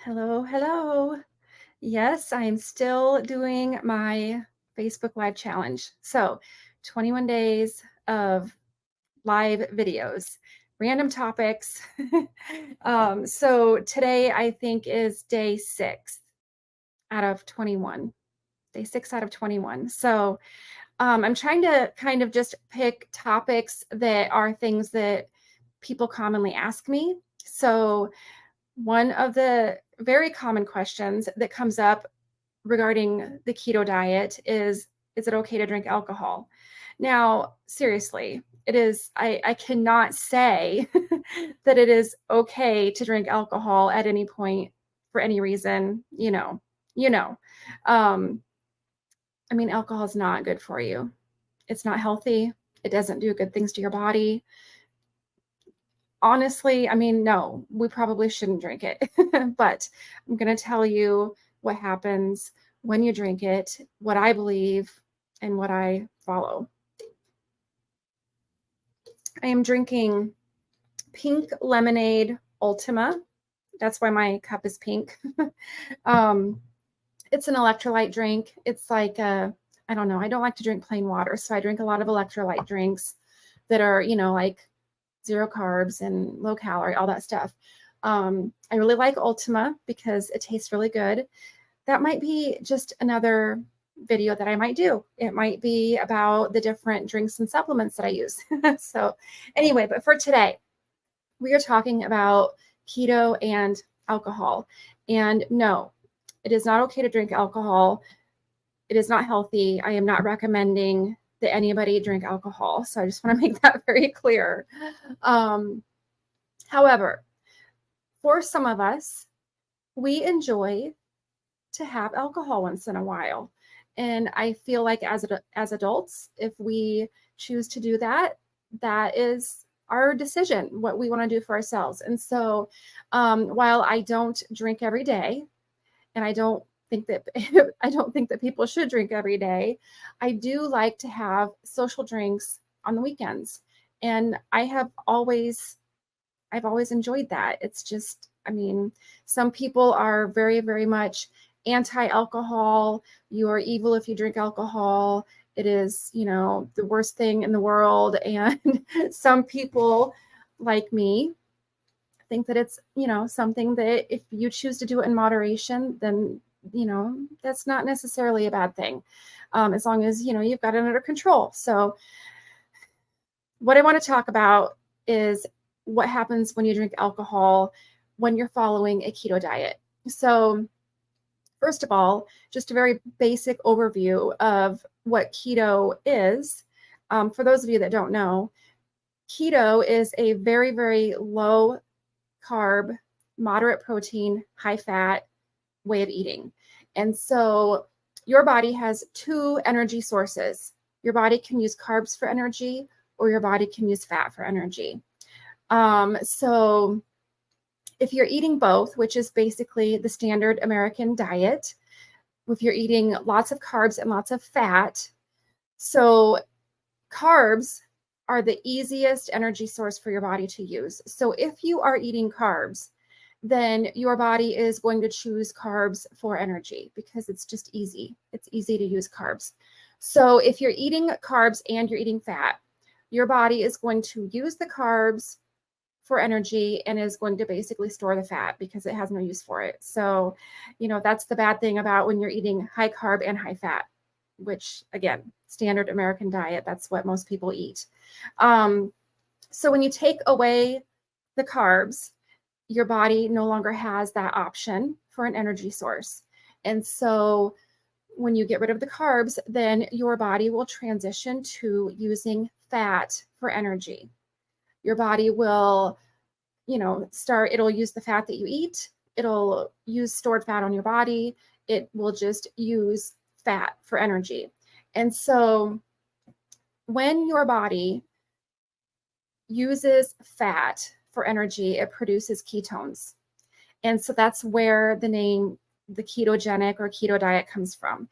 Hello, hello. Yes, I am still doing my Facebook Live challenge. So, 21 days of live videos, random topics. So, today I think is day 6 out of 21. Day 6 out of 21. So, I'm trying to kind of just pick topics that are things that people commonly ask me. So, one of the very common questions that comes up regarding the keto diet is it okay to drink alcohol? Now, seriously, it is I cannot say that it is okay to drink alcohol at any point for any reason, you know. Um, I mean, alcohol is not good for you. It's not healthy. It doesn't do good things to your body. Honestly, I mean, no, we probably shouldn't drink it. But I'm going to tell you what happens when you drink it, what I believe, and what I follow. I am drinking pink lemonade Ultima. That's why my cup is pink. um, it's an electrolyte drink. It's like, I don't know, I don't like to drink plain water. So I drink a lot of electrolyte drinks that are, like zero carbs and low calorie, all that stuff. I really like Ultima because it tastes really good. That might be just another video that I might do. It might be about the different drinks and supplements that I use. So, anyway, but for today, we are talking about keto and alcohol. And no, it is not okay to drink alcohol. It is not healthy. I am not recommending that anybody drink alcohol. So I just want to make that very clear. Um, However, for some of us, we enjoy to have alcohol once in a while. And I feel like as adults, if we choose to do that, that is our decision, what we want to do for ourselves. And so, while I don't drink every day, and I don't think that people should drink every day, I do like to have social drinks on the weekends. And I've always enjoyed that. It's just, I mean, some people are very, very much anti-alcohol. You are evil if you drink alcohol. It is, the worst thing in the world. And some people, like me, think that it's, something that if you choose to do it in moderation, then, that's not necessarily a bad thing. As long as, you've got it under control. So what I want to talk about is what happens when you drink alcohol when you're following a keto diet. So, first of all, just a very basic overview of what keto is. For those of you that don't know, keto is a very, very low carb, moderate protein, high fat way of eating. And so, your body has two energy sources. Your body can use carbs for energy, or your body can use fat for energy. So if you're eating both, which is basically the standard American diet, if you're eating lots of carbs and lots of fat, so carbs are the easiest energy source for your body to use. So if you are eating carbs, then your body is going to choose carbs for energy because it's just easy. It's easy to use carbs. So if you're eating carbs and you're eating fat, your body is going to use the carbs for energy and is going to basically store the fat because it has no use for it. So, that's the bad thing about when you're eating high carb and high fat, which again, standard American diet, that's what most people eat. So when you take away the carbs, your body no longer has that option for an energy source. And so when you get rid of the carbs, then your body will transition to using fat for energy. Your body will, it'll use the fat that you eat. It'll use stored fat on your body. It will just use fat for energy. And so when your body uses fat for energy, it produces ketones. And so that's where the name, the ketogenic or keto diet comes from.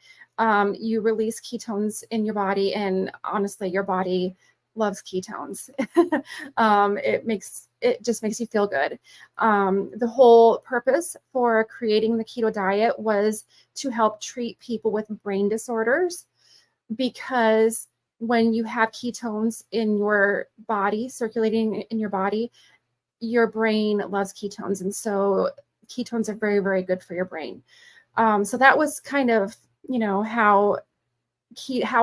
You release ketones in your body, and honestly, your body loves ketones. It just makes you feel good. The whole purpose for creating the keto diet was to help treat people with brain disorders, because when you have ketones in your body, circulating in your brain loves ketones. And so ketones are very, very good for your brain. So that was kind of, how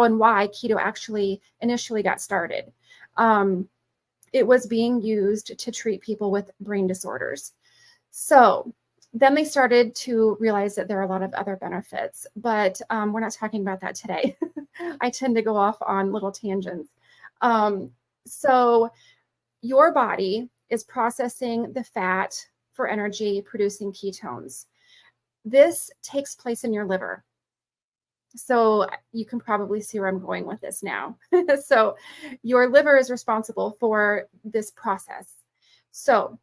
and why keto actually initially got started. It was being used to treat people with brain disorders. So then they started to realize that there are a lot of other benefits, but we're not talking about that today. I tend to go off on little tangents. So your body is processing the fat for energy, producing ketones. This takes place in your liver. So you can probably see where I'm going with this now. So your liver is responsible for this process. So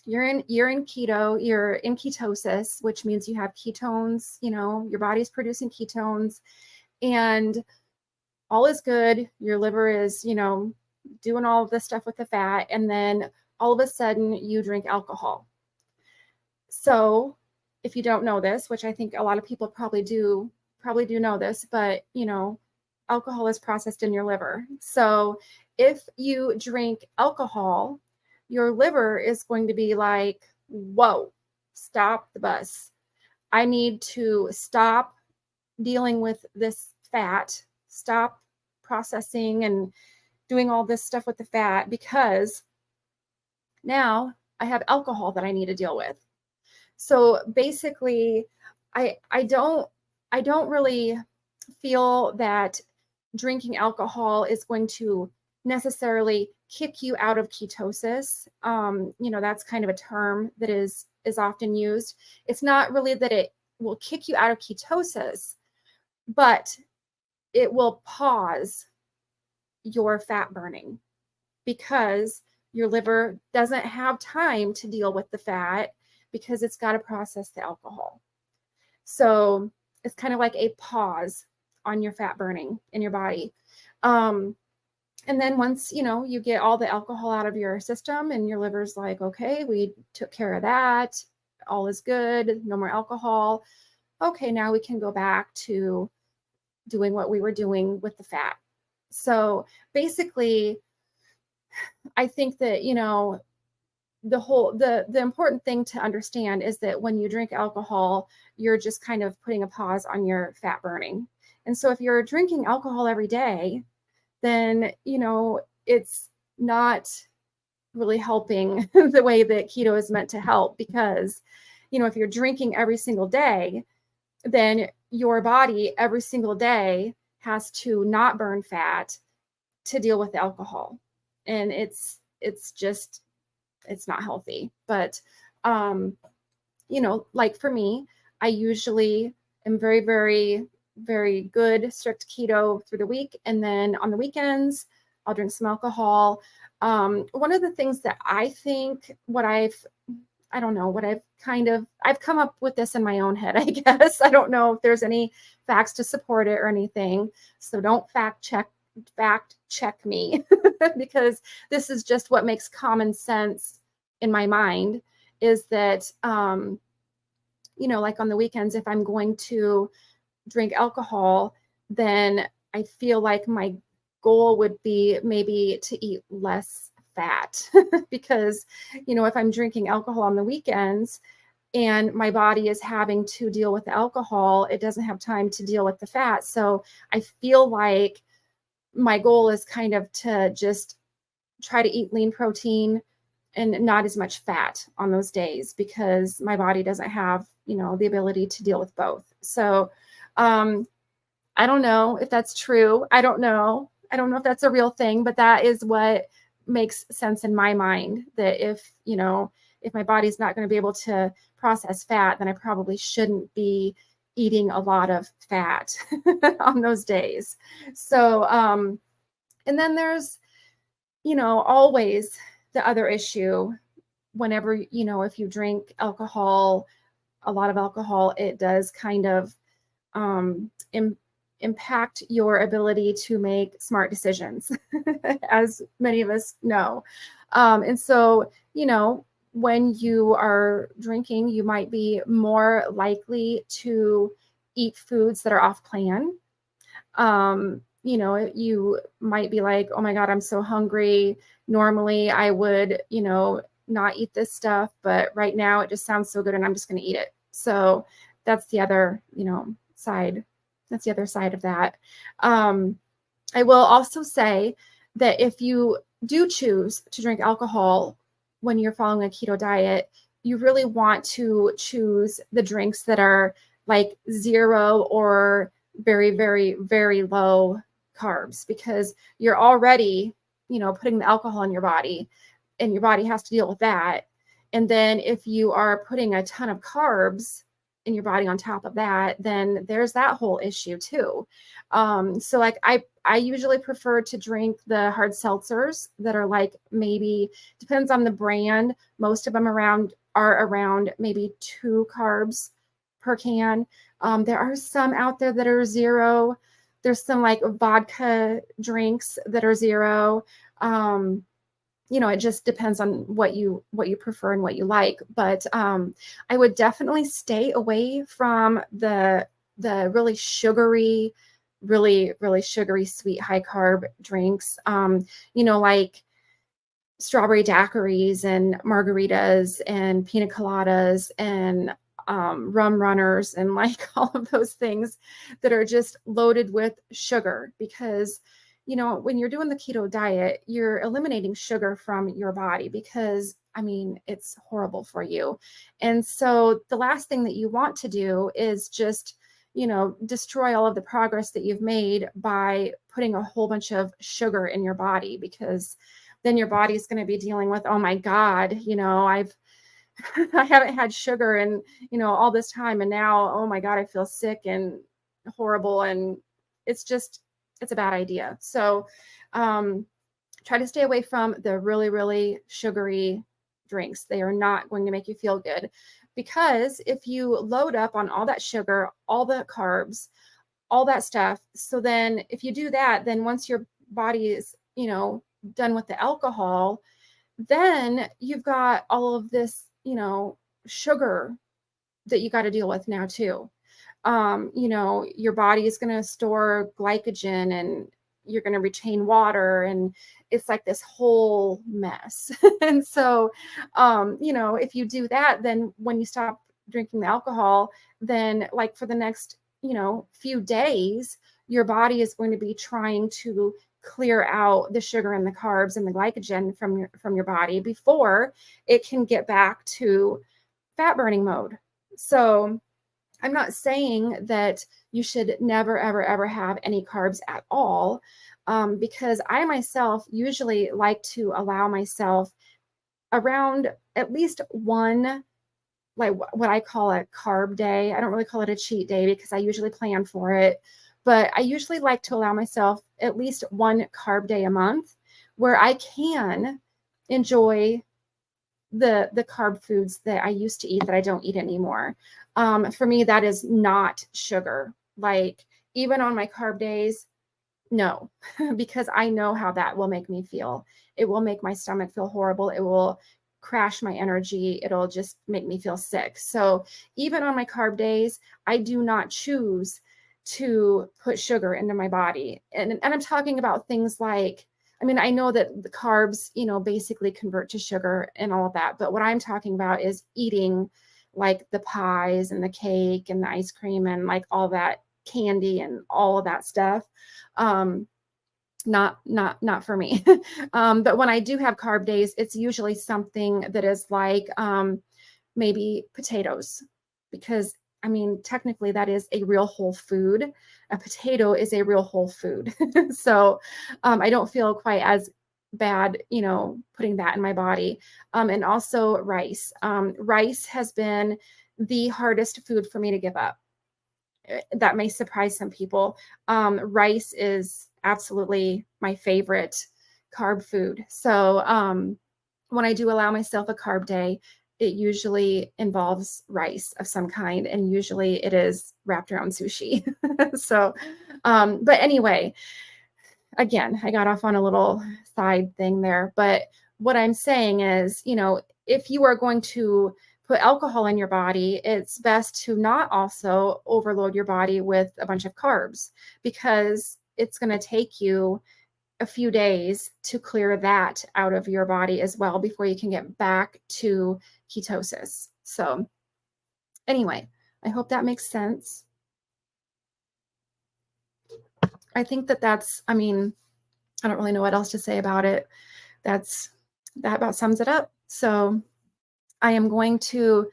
you're in keto, you're in ketosis, which means you have ketones, your body's producing ketones, and all is good. Your liver is, doing all of this stuff with the fat, and then all of a sudden you drink alcohol. So if you don't know this, which I think a lot of people probably do know this, but alcohol is processed in your liver. So if you drink alcohol, your liver is going to be like, whoa, stop the bus. I need to stop dealing with this fat, stop processing and doing all this stuff with the fat, because now I have alcohol that I need to deal with. So basically, I don't really feel that drinking alcohol is going to necessarily kick you out of ketosis. That's kind of a term that is often used. It's not really that it will kick you out of ketosis, but it will pause your fat burning, because your liver doesn't have time to deal with the fat because it's got to process the alcohol. So it's kind of like a pause on your fat burning in your body. And then once, you get all the alcohol out of your system and your liver's like, okay, we took care of that. All is good. No more alcohol. Okay, now we can go back to doing what we were doing with the fat. So basically, I think that, the important thing to understand is that when you drink alcohol, you're just kind of putting a pause on your fat burning. And so if you're drinking alcohol every day, then, it's not really helping the way that keto is meant to help, because, if you're drinking every single day, then your body every single day has to not burn fat to deal with the alcohol. And it's not healthy. But, like for me, I usually am very, very, very good, strict keto through the week. And then on the weekends, I'll drink some alcohol. One of the things that I think I've come up with this in my own head, I guess. I don't know if there's any facts to support it or anything. So don't fact check me because this is just what makes common sense in my mind, is that, like on the weekends, if I'm going to drink alcohol, then I feel like my goal would be maybe to eat less fat because, if I'm drinking alcohol on the weekends and my body is having to deal with the alcohol, it doesn't have time to deal with the fat. So I feel like my goal is kind of to just try to eat lean protein and not as much fat on those days, because my body doesn't have, the ability to deal with both. So, I don't know if that's true. I don't know if that's a real thing, but that is what makes sense in my mind, that if my body's not going to be able to process fat, then I probably shouldn't be eating a lot of fat on those days. So, and then there's, always the other issue whenever, if you drink alcohol, a lot of alcohol, it does kind of impact your ability to make smart decisions, as many of us know. And so, when you are drinking, you might be more likely to eat foods that are off plan. You might be like, oh my God, I'm so hungry. Normally I would, not eat this stuff, but right now it just sounds so good and I'm just going to eat it. So that's the other, side. That's the other side of that. I will also say that if you do choose to drink alcohol when you're following a keto diet, you really want to choose the drinks that are like 0 or very, very, very low carbs, because you're already, putting the alcohol in your body and your body has to deal with that. And then if you are putting a ton of carbs in your body on top of that, then there's that whole issue too. So like I usually prefer to drink the hard seltzers that are like, maybe depends on the brand. Most of them are around maybe 2 carbs per can. There are some out there that are 0. There's some like vodka drinks that are 0. It just depends on what you prefer and what you like. But I would definitely stay away from the really sugary, really, really sugary, sweet, high carb drinks. Like strawberry daiquiris and margaritas and pina coladas and rum runners and like all of those things that are just loaded with sugar, because when you're doing the keto diet, you're eliminating sugar from your body because it's horrible for you. And so the last thing that you want to do is just destroy all of the progress that you've made by putting a whole bunch of sugar in your body, because then your body's going to be dealing with, oh my God, I haven't had sugar in, all this time. And now, oh my God, I feel sick and horrible. And it's a bad idea. So try to stay away from the really, really sugary drinks. They are not going to make you feel good, because if you load up on all that sugar, all the carbs, all that stuff, so then if you do that, then once your body is, done with the alcohol, then you've got all of this, sugar that you got to deal with now too. Your body is going to store glycogen and you're going to retain water, and it's like this whole mess. And so, if you do that, then when you stop drinking the alcohol, then like for the next, few days, your body is going to be trying to clear out the sugar and the carbs and the glycogen from your body before it can get back to fat burning mode. So I'm not saying that you should never, ever, ever have any carbs at all, because I myself usually like to allow myself around at least one, like what I call a carb day. I don't really call it a cheat day because I usually plan for it, but I usually like to allow myself at least one carb day a month where I can enjoy the carb foods that I used to eat that I don't eat anymore. For me, that is not sugar. Like even on my carb days, no, because I know how that will make me feel. It will make my stomach feel horrible. It will crash my energy. It'll just make me feel sick. So even on my carb days, I do not choose to put sugar into my body. And I'm talking about things like, I know that the carbs, basically convert to sugar and all of that. But what I'm talking about is eating like the pies and the cake and the ice cream and like all that candy and all of that stuff. Not for me. But when I do have carb days, it's usually something that is like maybe potatoes, because technically that is a real whole food. A potato is a real whole food. So I don't feel quite as bad, putting that in my body. And also rice. Rice has been the hardest food for me to give up. That may surprise some people. Rice is absolutely my favorite carb food. So when I do allow myself a carb day, it usually involves rice of some kind, and usually it is wrapped around sushi. So But anyway, again, I got off on a little side thing there. But what I'm saying is, if you are going to put alcohol in your body, it's best to not also overload your body with a bunch of carbs, because it's going to take you a few days to clear that out of your body as well before you can get back to ketosis. So anyway, I hope that makes sense. I think I mean, I don't really know what else to say about it. That about sums it up. So I am going to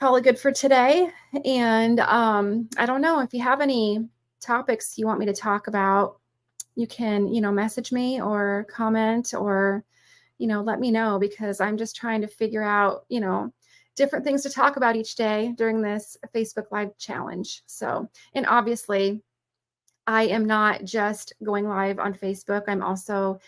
call it good for today. And I don't know if you have any topics you want me to talk about, you can, message me or comment or, let me know, because I'm just trying to figure out, different things to talk about each day during this Facebook Live challenge. So, and obviously, I am not just going live on Facebook. I'm also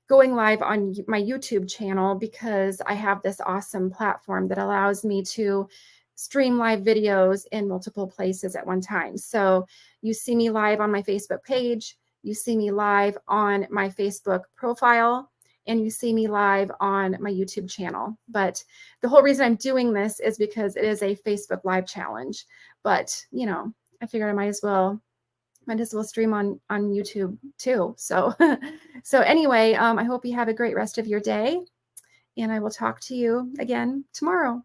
going live on my YouTube channel, because I have this awesome platform that allows me to stream live videos in multiple places at one time. So you see me live on my Facebook page, you see me live on my Facebook profile, and you see me live on my YouTube channel. But the whole reason I'm doing this is because it is a Facebook Live challenge. But, I figured I might as well stream on YouTube too. So, so anyway, I hope you have a great rest of your day, and I will talk to you again tomorrow.